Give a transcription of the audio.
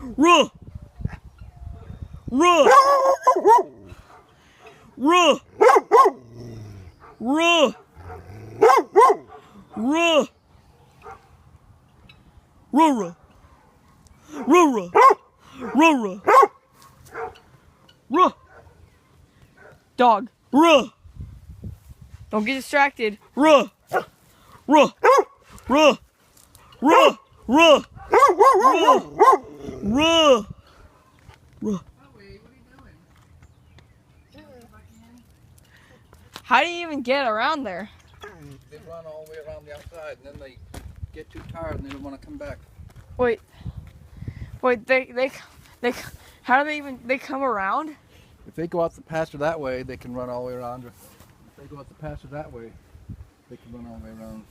Ruh! Ruh! Ruh! Ruh! Ruh! Ruh! Ruh! Ruh! Ruh! Dog. Ruh! Don't get distracted. Ruh! Ruh! Ruh! Ruh! Ruh! Ruh! Ruh! Ruh! How do you even get around there? They run all the way around the outside, and then they get too tired and they don't want to come back. Wait, they, how do they come around? If they go out the pasture that way, they can run all the way around. If they go out the pasture that way, they can run all the way around.